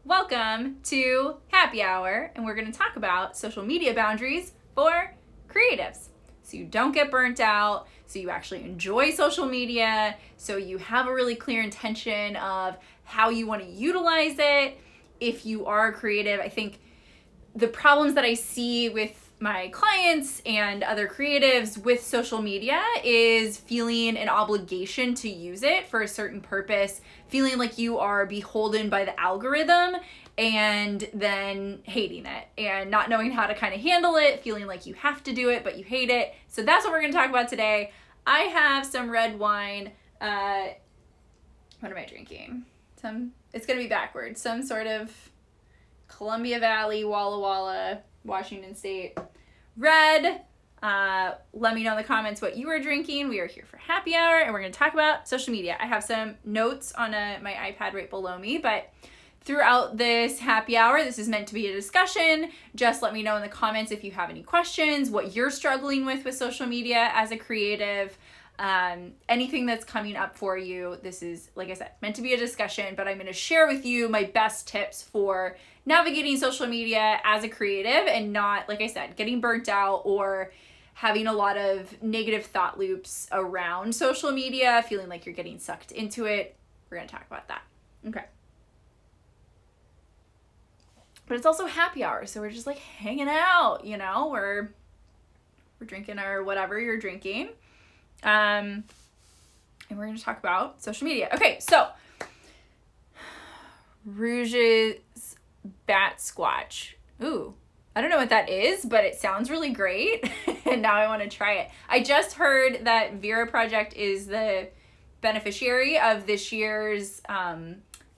Welcome to Happy Hour, and we're going to talk about social media boundaries for creatives. So you don't get burnt out, so you actually enjoy social media, so you have a really clear intention of how you want to utilize it. If you are creative, I think the problems that I see with my clients and other creatives with social media is feeling an obligation to use it for a certain purpose, feeling like you are beholden by the algorithm, and then hating it and not knowing how to kind of handle it, feeling like you have to do it, but you hate it. So that's what we're going to talk about today. I have some red wine. What am I drinking? It's going to be backwards. Some sort of Columbia Valley, Walla Walla, Washington State red. Let me know in the comments what you are drinking. We are here for happy hour, and we're going to talk about social media. I have some notes on my iPad right below me, but throughout this happy hour, this is meant to be a discussion. Just let me know in the comments if you have any questions, what you're struggling with social media as a creative, anything that's coming up for you. This is, like I said, meant to be a discussion, but I'm going to share with you my best tips for navigating social media as a creative and not, like I said, getting burnt out or having a lot of negative thought loops around social media, feeling like you're getting sucked into it. We're going to talk about that. Okay. But it's also happy hour, so we're just like hanging out, you know, we're drinking our whatever you're drinking. And we're going to talk about social media. Okay, so Rouge's Bat Squatch. Ooh, I don't know what that is, but it sounds really great. And now I want to try it. I just heard that Vera Project is the beneficiary of this year's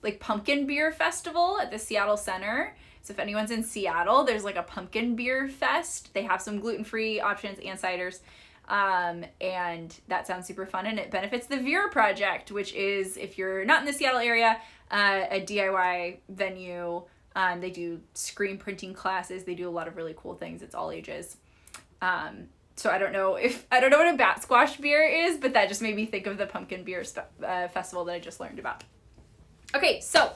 like pumpkin beer festival at the Seattle Center. So if anyone's in Seattle, there's like a pumpkin beer fest. They have some gluten-free options and ciders. And that sounds super fun, and it benefits the Vera Project, which is, if you're not in the Seattle area, a DIY venue. They do screen printing classes. They do a lot of really cool things. It's all ages. So I don't know what a bat squash beer is, but that just made me think of the pumpkin beer festival that I just learned about. Okay, so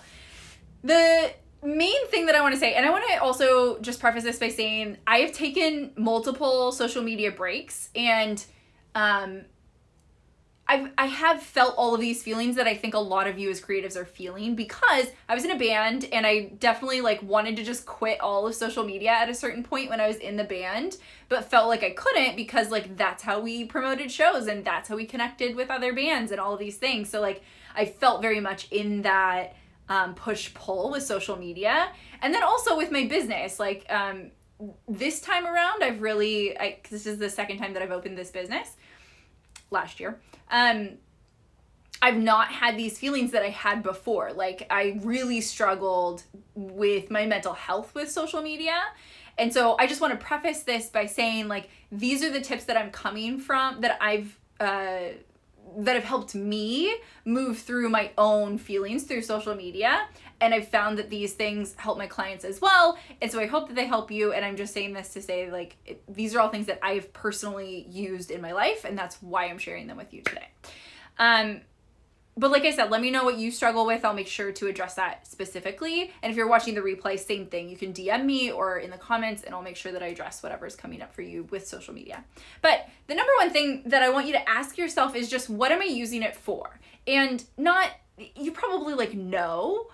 the main thing that I want to say, and I want to also just preface this by saying I have taken multiple social media breaks, and I have felt all of these feelings that I think a lot of you as creatives are feeling, because I was in a band and I definitely like wanted to just quit all of social media at a certain point when I was in the band, but felt like I couldn't because like that's how we promoted shows and that's how we connected with other bands and all of these things. So like I felt very much in that push-pull with social media. And then also with my business, like this time around, this is the second time that I've opened this business last year. I've not had these feelings that I had before. Like I really struggled with my mental health with social media. And so I just want to preface this by saying like, these are the tips that I'm coming from, that have helped me move through my own feelings through social media. And I've found that these things help my clients as well. And so I hope that they help you. And I'm just saying this to say like, these are all things that I've personally used in my life. And that's why I'm sharing them with you today. But like I said, let me know what you struggle with. I'll make sure to address that specifically. And if you're watching the replay, same thing. You can DM me or in the comments, and I'll make sure that I address whatever's coming up for you with social media. But the number one thing that I want you to ask yourself is just, what am I using it for? And not, you probably like know,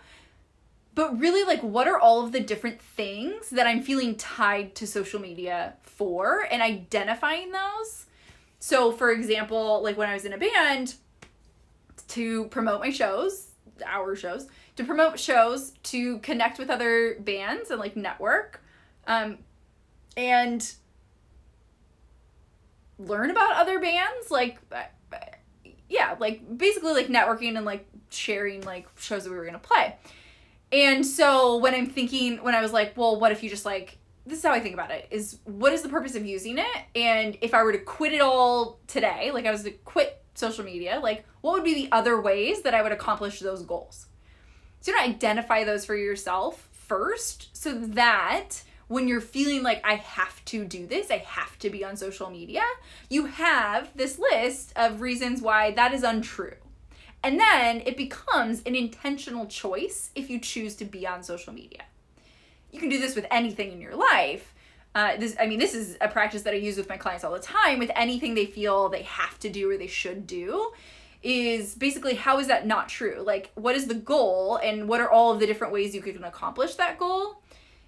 but really like, what are all of the different things that I'm feeling tied to social media for, and identifying those. So for example, like when I was in a band, to promote my shows, to promote shows, to connect with other bands and like network, and learn about other bands, like, yeah, like basically like networking and like sharing like shows that we were going to play. And so when I was like, well, what if you just like, this is how I think about it, is what is the purpose of using it? And if I were to quit it all today, like I was to quit social media, like what would be the other ways that I would accomplish those goals? So you want to identify those for yourself first, so that when you're feeling like I have to do this, I have to be on social media, you have this list of reasons why that is untrue. And then it becomes an intentional choice if you choose to be on social media. You can do this with anything in your life. This is a practice that I use with my clients all the time. With anything they feel they have to do or they should do, is basically, how is that not true? Like, what is the goal and what are all of the different ways you can accomplish that goal,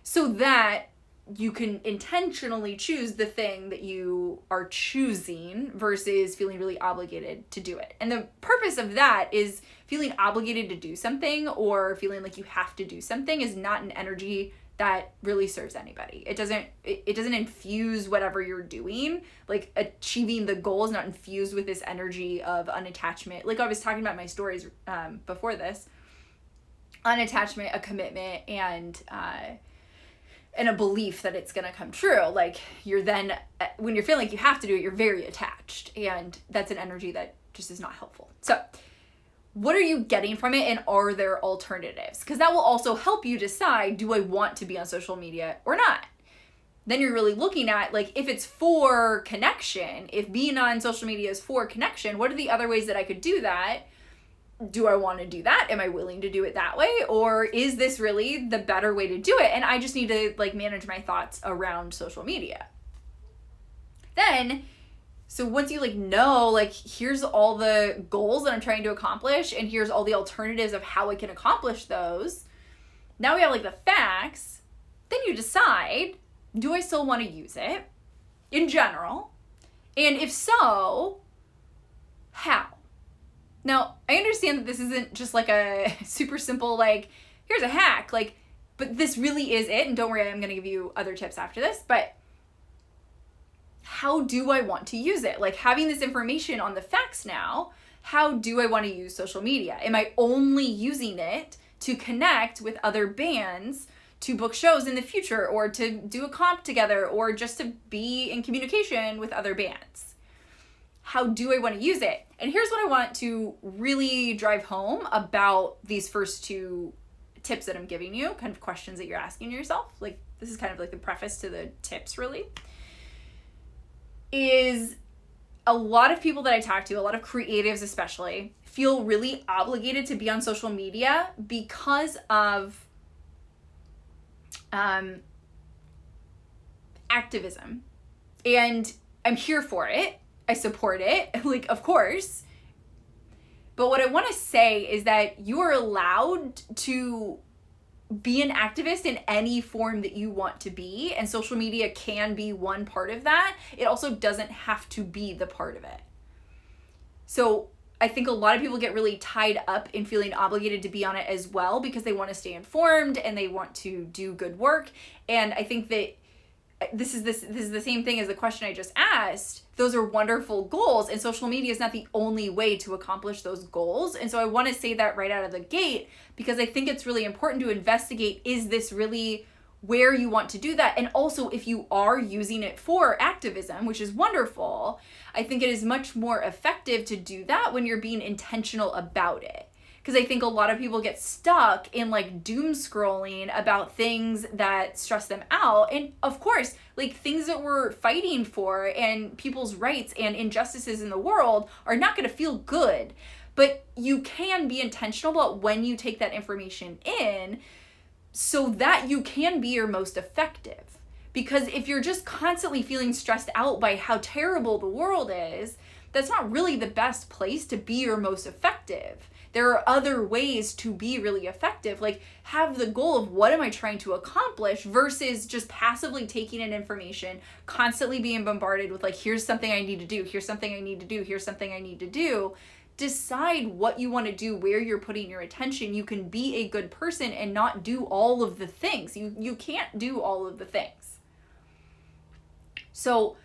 so that you can intentionally choose the thing that you are choosing versus feeling really obligated to do it. And the purpose of that is feeling obligated to do something or feeling like you have to do something is not an energy that really serves anybody. It doesn't infuse whatever you're doing. Like, achieving the goal is not infused with this energy of unattachment. Like I was talking about my stories before this, unattachment, a commitment, and a belief that it's going to come true. Like, you're then, when you're feeling like you have to do it, you're very attached, and that's an energy that just is not helpful. So what are you getting from it, and are there alternatives? Because that will also help you decide, do I want to be on social media or not? Then you're really looking at, like, if it's for connection, if being on social media is for connection, what are the other ways that I could do that? Do I want to do that? Am I willing to do it that way? Or is this really the better way to do it? And I just need to, like, manage my thoughts around social media. Then, so once you, like, know, like, here's all the goals that I'm trying to accomplish, and here's all the alternatives of how I can accomplish those, now we have, like, the facts. Then you decide, do I still want to use it in general? And if so, how? Now, I understand that this isn't just like a super simple, like, here's a hack, like, but this really is it. And don't worry, I'm going to give you other tips after this, but how do I want to use it? Like, having this information on the facts now, how do I want to use social media? Am I only using it to connect with other bands, to book shows in the future, or to do a comp together, or just to be in communication with other bands? How do I want to use it? And here's what I want to really drive home about these first two tips that I'm giving you, kind of questions that you're asking yourself. Like, this is kind of like the preface to the tips, really. Is a lot of people that I talk to, a lot of creatives especially, feel really obligated to be on social media because of activism. And I'm here for it. I support it, like, of course. But what I want to say is that you are allowed to be an activist in any form that you want to be, and social media can be one part of that. It also doesn't have to be the part of it. So I think a lot of people get really tied up in feeling obligated to be on it as well because they want to stay informed and they want to do good work. And I think that this is the same thing as the question I just asked. Those are wonderful goals, and social media is not the only way to accomplish those goals. And so I want to say that right out of the gate, because I think it's really important to investigate, is this really where you want to do that? And also, if you are using it for activism, which is wonderful, I think it is much more effective to do that when you're being intentional about it. Because I think a lot of people get stuck in, like, doom scrolling about things that stress them out. And of course, like, things that we're fighting for and people's rights and injustices in the world are not going to feel good. But you can be intentional about when you take that information in so that you can be your most effective. Because if you're just constantly feeling stressed out by how terrible the world is, that's not really the best place to be your most effective. There are other ways to be really effective. Like, have the goal of what am I trying to accomplish versus just passively taking in information, constantly being bombarded with, like, here's something I need to do, here's something I need to do, here's something I need to do. Decide what you want to do, where you're putting your attention. You can be a good person and not do all of the things. You can't do all of the things. So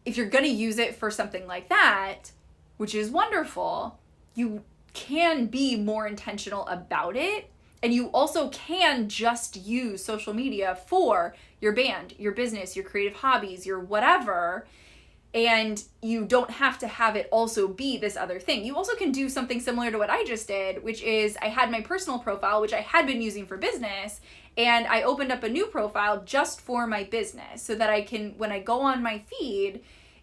if you're going to use it for something like that, which is wonderful, you can be more intentional about it. And you also can just use social media for your band, your business, your creative hobbies, your whatever. And you don't have to have it also be this other thing. You also can do something similar to what I just did, which is I had my personal profile, which I had been using for business, and I opened up a new profile just for my business so that I can, when I go on my feed,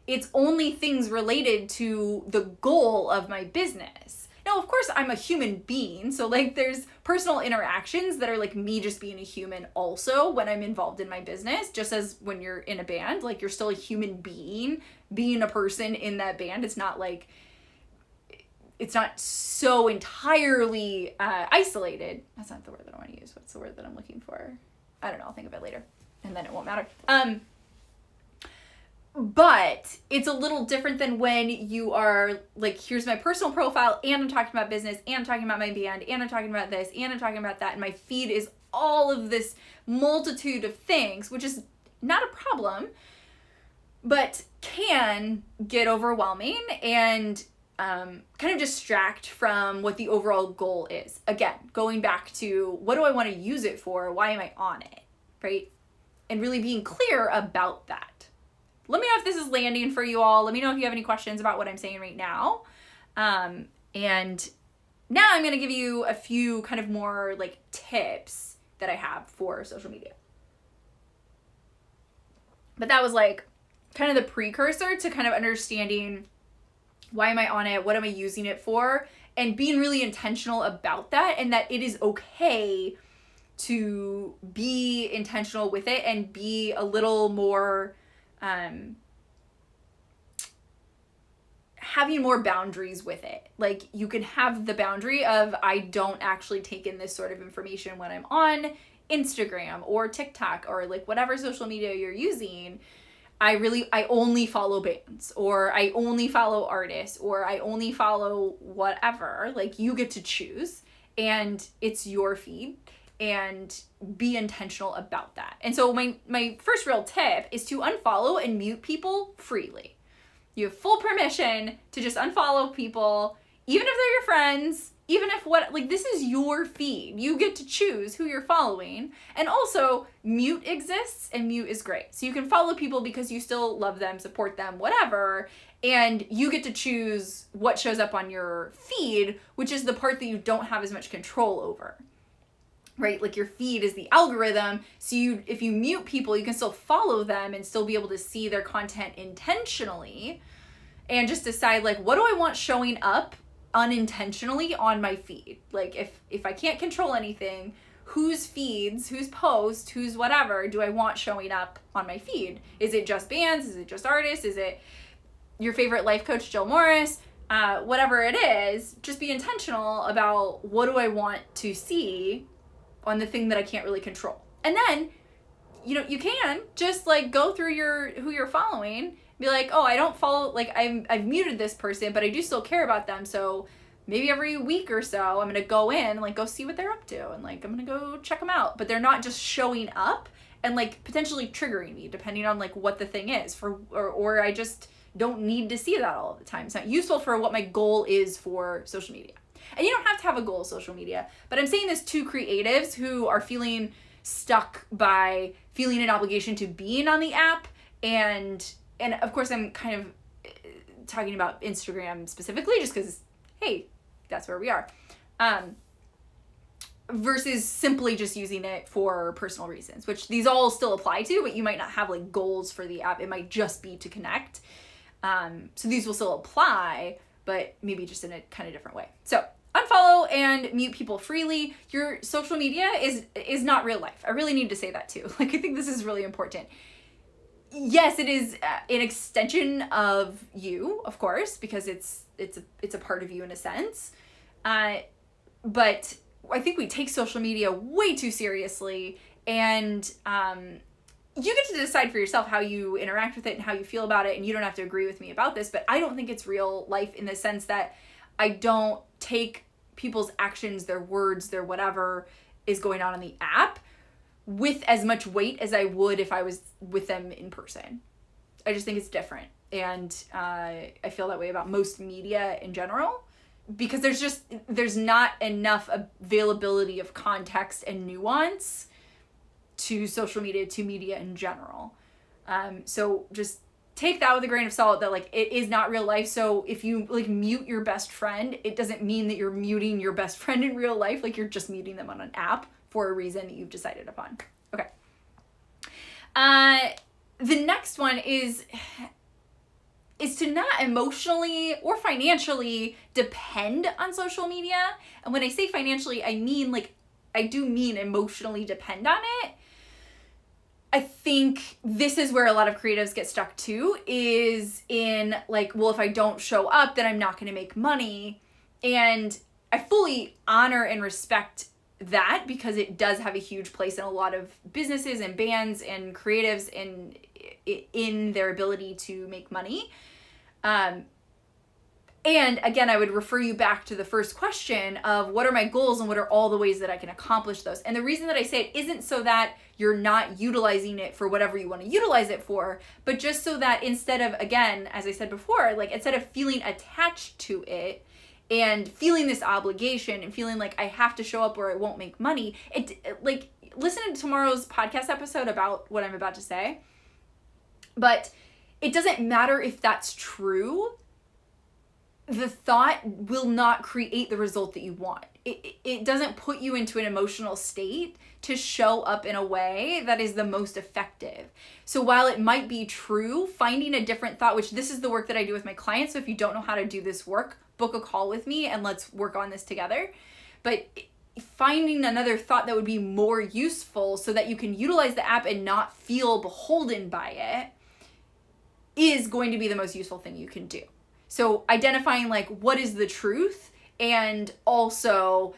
it's only things related to the goal of my business. Now, of course, I'm a human being, so like there's personal interactions that are like me just being a human also when I'm involved in my business, just as when you're in a band, like you're still a human being a person in that band. It's not like, it's not so entirely isolated. That's not the word that I want to use. What's the word that I'm looking for? I don't know. I'll think of it later, and then it won't matter. But it's a little different than when you are like, here's my personal profile, and I'm talking about business, and I'm talking about my band, and I'm talking about this, and I'm talking about that, and my feed is all of this multitude of things, which is not a problem, but can get overwhelming and kind of distract from what the overall goal is. Again, going back to what do I want to use it for? Why am I on it? Right? And really being clear about that. Let me know if this is landing for you all. Let me know if you have any questions about what I'm saying right now. And now I'm going to give you a few kind of more like tips that I have for social media. But that was like kind of the precursor to kind of understanding why am I on it? What am I using it for? And being really intentional about that, and that it is okay to be intentional with it and be a little more having more boundaries with it. Like you can have the boundary of, I don't actually take in this sort of information when I'm on Instagram or TikTok or like whatever social media you're using. I only follow bands, or I only follow artists, or I only follow whatever. Like you get to choose, and it's your feed, and be intentional about that. And so my first real tip is to unfollow and mute people freely. You have full permission to just unfollow people, even if they're your friends, even if this is your feed. You get to choose who you're following. And also, mute exists, and mute is great. So you can follow people because you still love them, support them, whatever, and you get to choose what shows up on your feed, which is the part that you don't have as much control over. Right? Like your feed is the algorithm. So if you mute people, you can still follow them and still be able to see their content intentionally, and just decide like, what do I want showing up unintentionally on my feed? Like if I can't control anything, whose feeds, whose posts, whose whatever do I want showing up on my feed? Is it just bands? Is it just artists? Is it your favorite life coach, Jill Morris? Whatever it is, just be intentional about what do I want to see on the thing that I can't really control. And then, you can just like go through who you're following, be like, oh, I don't follow, like I've muted this person, but I do still care about them. So maybe every week or so, I'm going to go in and like go see what they're up to, and like I'm going to go check them out. But they're not just showing up and like potentially triggering me, depending on like what the thing is or I just don't need to see that all the time. It's not useful for what my goal is for social media. And you don't have to have a goal of social media, but I'm saying this to creatives who are feeling stuck by feeling an obligation to being on the app. And of course I'm kind of talking about Instagram specifically just because, hey, that's where we are. Versus simply just using it for personal reasons, which these all still apply to, but you might not have like goals for the app. It might just be to connect. So these will still apply, but maybe just in a kind of different way. So unfollow and mute people freely. Your social media is not real life. I really need to say that too. Like, I think this is really important. Yes, it is an extension of you, of course, because it's a part of you in a sense. But I think we take social media way too seriously, and you get to decide for yourself how you interact with it and how you feel about it, and you don't have to agree with me about this, but I don't think it's real life in the sense that I don't take people's actions, their words, their whatever is going on the app with as much weight as I would if I was with them in person. I just think it's different. And I feel that way about most media in general, because there's not enough availability of context and nuance to social media, to media in general. So just take that with a grain of salt, that like it is not real life. So if you like mute your best friend, it doesn't mean that you're muting your best friend in real life. Like you're just muting them on an app for a reason that you've decided upon. Okay. The next one is is to not emotionally or financially depend on social media. And when I say financially, I mean like, I do mean emotionally depend on it. I think this is where a lot of creatives get stuck too, is in like, well, if I don't show up, then I'm not going to make money. And I fully honor and respect that, because it does have a huge place in a lot of businesses and bands and creatives in their ability to make money. And again, I would refer you back to the first question of what are my goals and what are all the ways that I can accomplish those. And the reason that I say it isn't so that you're not utilizing it for whatever you want to utilize it for, but just so that instead of, again, as I said before, like instead of feeling attached to it and feeling this obligation and feeling like I have to show up or I won't make money, like listen to tomorrow's podcast episode about what I'm about to say. But it doesn't matter if that's true. The thought will not create the result that you want. It doesn't put you into an emotional state to show up in a way that is the most effective. So while it might be true, finding a different thought, which this is the work that I do with my clients. So if you don't know how to do this work, book a call with me and let's work on this together. But finding another thought that would be more useful so that you can utilize the app and not feel beholden by it is going to be the most useful thing you can do. So identifying like what is the truth, and also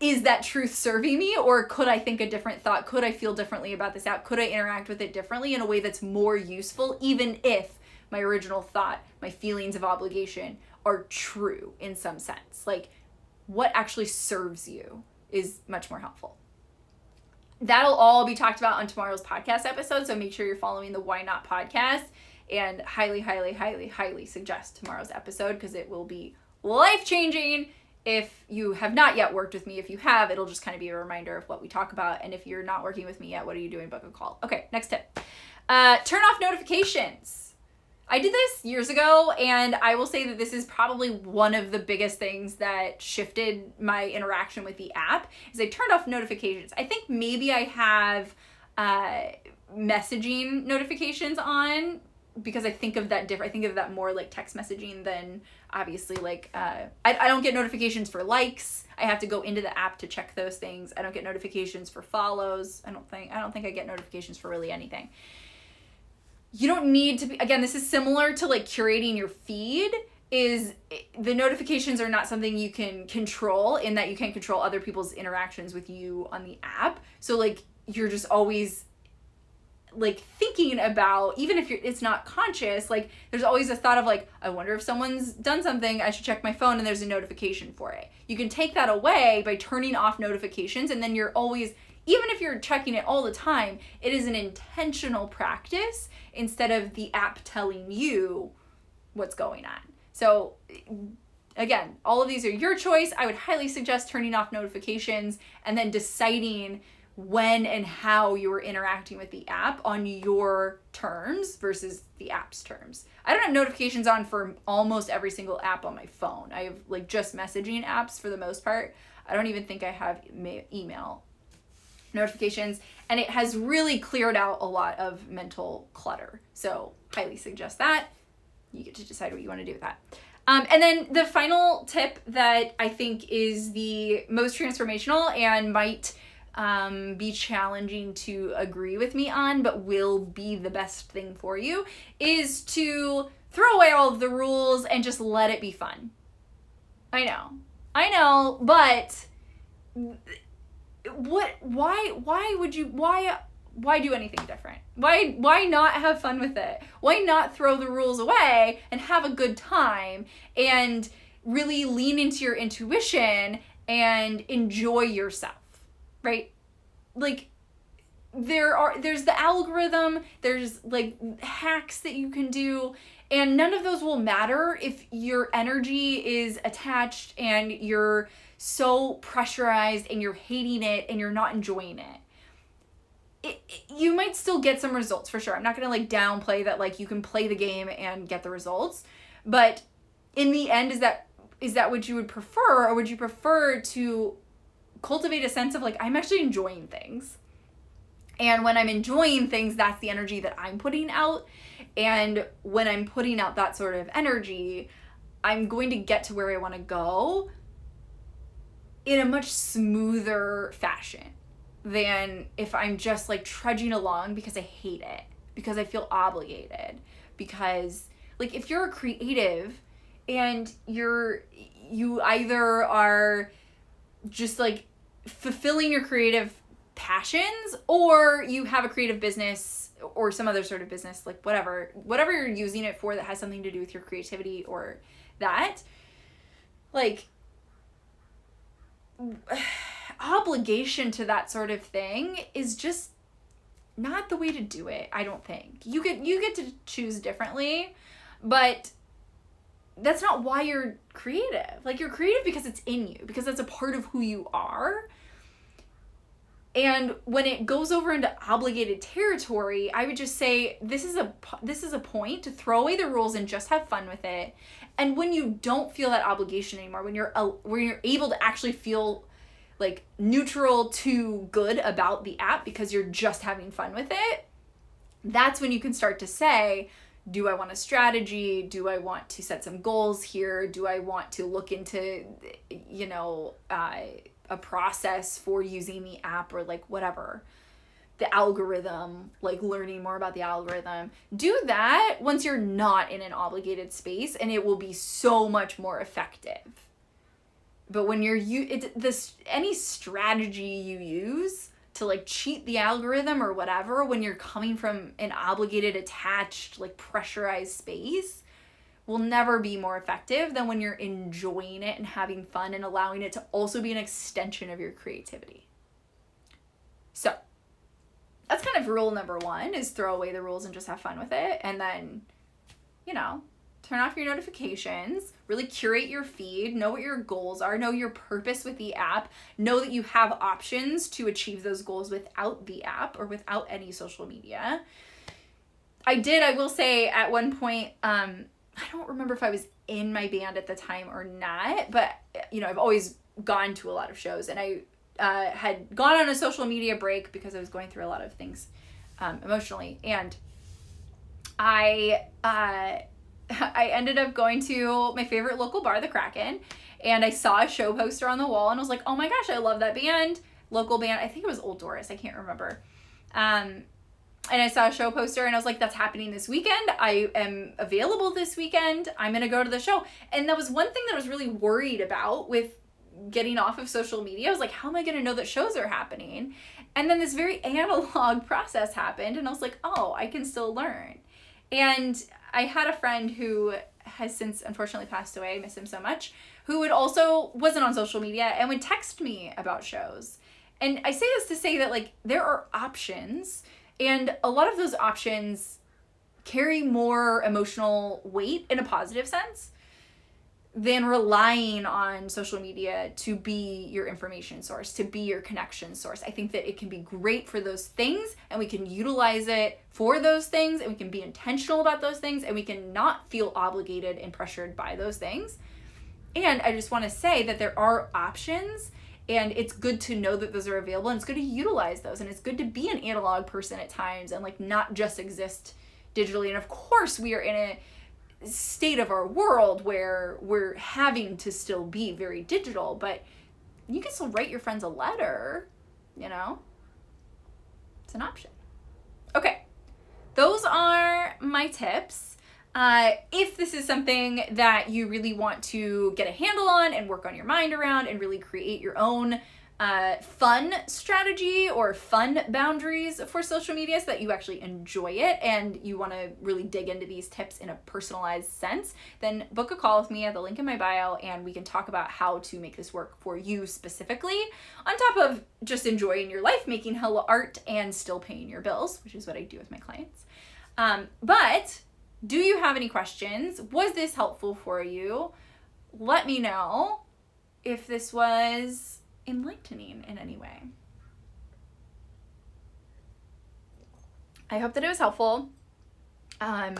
is that truth serving me, or could I think a different thought? Could I feel differently about this app? Could I interact with it differently in a way that's more useful, even if my original thought, my feelings of obligation are true in some sense? Like what actually serves you is much more helpful. That'll all be talked about on tomorrow's podcast episode. So make sure you're following the Why Not podcast. And highly, highly, highly, highly suggest tomorrow's episode, because it will be life-changing if you have not yet worked with me. If you have, it'll just kind of be a reminder of what we talk about. And if you're not working with me yet, what are you doing? Book a call. Okay, next tip. Turn off notifications. I did this years ago, and I will say that this is probably one of the biggest things that shifted my interaction with the app, is I turned off notifications. I think maybe I have messaging notifications on, because I think of that different. I think of that more like text messaging than obviously like, I don't get notifications for likes. I have to go into the app to check those things. I don't get notifications for follows. I don't think I get notifications for really anything. You don't need to be, again, this is similar to like curating your feed, is the notifications are not something you can control, in that you can't control other people's interactions with you on the app. So like you're just always like thinking about, even if it's not conscious, like there's always a thought of like, I wonder if someone's done something, I should check my phone, and there's a notification for it. You can take that away by turning off notifications, and then you're always, even if you're checking it all the time, it is an intentional practice instead of the app telling you what's going on. So again, all of these are your choice. I would highly suggest turning off notifications and then deciding when and how you are interacting with the app on your terms versus the app's terms. I don't have notifications on for almost every single app on my phone. I have like just messaging apps for the most part. I don't even think I have email notifications, and it has really cleared out a lot of mental clutter. So highly suggest that. You get to decide what you want to do with that. And then the final tip that I think is the most transformational and might be challenging to agree with me on, but will be the best thing for you, is to throw away all of the rules and just let it be fun. I know, but why do anything different? Why not have fun with it? Why not throw the rules away and have a good time and really lean into your intuition and enjoy yourself? Right? Like there's the algorithm, there's like hacks that you can do, and none of those will matter if your energy is attached and you're so pressurized and you're hating it and you're not enjoying it. You might still get some results for sure. I'm not going to like downplay that, like you can play the game and get the results, but in the end, is that what you would prefer, or would you prefer to cultivate a sense of like, I'm actually enjoying things? And when I'm enjoying things, that's the energy that I'm putting out. And when I'm putting out that sort of energy, I'm going to get to where I want to go in a much smoother fashion than if I'm just like trudging along because I hate it, because I feel obligated, because like if you're a creative and you either are just like fulfilling your creative passions, or you have a creative business or some other sort of business, like whatever you're using it for that has something to do with your creativity or that, like obligation to that sort of thing is just not the way to do it. I don't think you get to choose differently, but that's not why you're creative. Like, you're creative because it's in you, because that's a part of who you are. And when it goes over into obligated territory, I would just say this is a point to throw away the rules and just have fun with it. And when you don't feel that obligation anymore, when you're able to actually feel like neutral to good about the app because you're just having fun with it, that's when you can start to say, do I want a strategy? Do I want to set some goals here? Do I want to look into, a process for using the app, or like whatever, the algorithm, like learning more about the algorithm? Do that once you're not in an obligated space, and it will be so much more effective. But when you're any strategy you use to like cheat the algorithm or whatever, when you're coming from an obligated, attached, like pressurized space, will never be more effective than when you're enjoying it and having fun and allowing it to also be an extension of your creativity. So that's kind of rule number 1, is throw away the rules and just have fun with it. And then, turn off your notifications, really curate your feed, know what your goals are, know your purpose with the app, know that you have options to achieve those goals without the app or without any social media. I will say at one point, I don't remember if I was in my band at the time or not, but I've always gone to a lot of shows, and I had gone on a social media break because I was going through a lot of things emotionally, and I ended up going to my favorite local bar, the Kraken, and I saw a show poster on the wall, and I was like, oh my gosh, I love that band, local band. I think it was Old Doris, I can't remember. And I saw a show poster, and I was like, that's happening this weekend. I am available this weekend. I'm going to go to the show. And that was one thing that I was really worried about with getting off of social media. I was like, how am I going to know that shows are happening? And then this very analog process happened, and I was like, oh, I can still learn. And I had a friend who has since unfortunately passed away, I miss him so much, who wasn't on social media and would text me about shows. And I say this to say that, like, there are options, and a lot of those options carry more emotional weight in a positive sense than relying on social media to be your information source, to be your connection source. I think that it can be great for those things, and we can utilize it for those things, and we can be intentional about those things, and we can not feel obligated and pressured by those things. And I just want to say that there are options, and it's good to know that those are available, and it's good to utilize those, and it's good to be an analog person at times and like not just exist digitally. And of course we are in a state of our world where we're having to still be very digital, but you can still write your friends a letter, it's an option. Okay, those are my tips. If this is something that you really want to get a handle on and work on your mind around and really create your own fun strategy or fun boundaries for social media so that you actually enjoy it and you want to really dig into these tips in a personalized sense, then book a call with me at the link in my bio, and we can talk about how to make this work for you specifically, on top of just enjoying your life, making hella art, and still paying your bills, which is what I do with my clients. But do you have any questions? Was this helpful for you? Let me know if this was enlightening in any way. I hope that it was helpful. I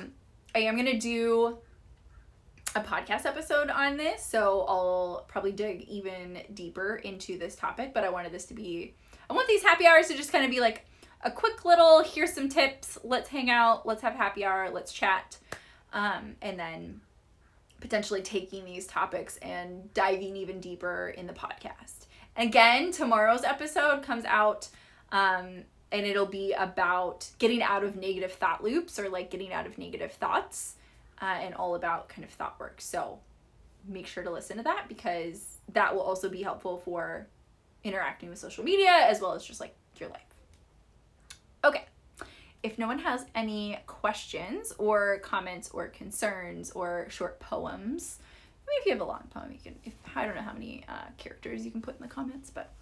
am going to do a podcast episode on this, so I'll probably dig even deeper into this topic, but I want these happy hours to just kind of be like a quick little, here's some tips, let's hang out, let's have happy hour, let's chat, and then potentially taking these topics and diving even deeper in the podcast. And again, tomorrow's episode comes out, and it'll be about getting out of negative thought loops, or like getting out of negative thoughts, and all about kind of thought work. So make sure to listen to that, because that will also be helpful for interacting with social media as well as just like your life. Okay. If no one has any questions or comments or concerns or short poems, maybe if you have a long poem, you can, I don't know how many characters you can put in the comments, but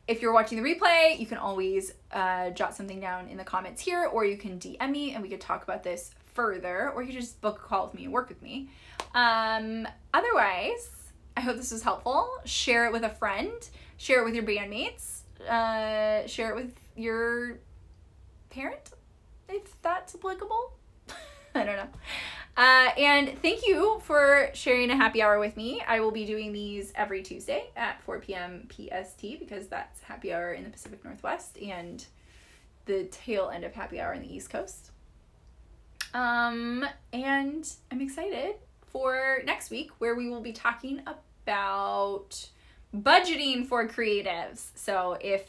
if you're watching the replay, you can always jot something down in the comments here, or you can DM me and we could talk about this further, or you can just book a call with me and work with me. Otherwise, I hope this was helpful. Share it with a friend, share it with your bandmates, share it with your parent, if that's applicable. I don't know. And thank you for sharing a happy hour with me. I will be doing these every Tuesday at 4 p.m. PST, because that's happy hour in the Pacific Northwest and the tail end of happy hour in the East Coast. And I'm excited for next week, where we will be talking about budgeting for creatives. So if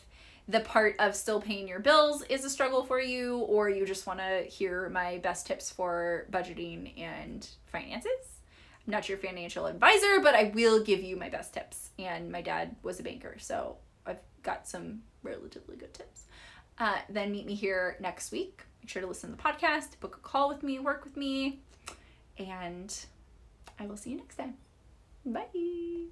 the part of still paying your bills is a struggle for you, or you just want to hear my best tips for budgeting and finances, I'm not your financial advisor, but I will give you my best tips. And my dad was a banker, so I've got some relatively good tips. Then meet me here next week. Make sure to listen to the podcast, book a call with me, work with me, and I will see you next time. Bye.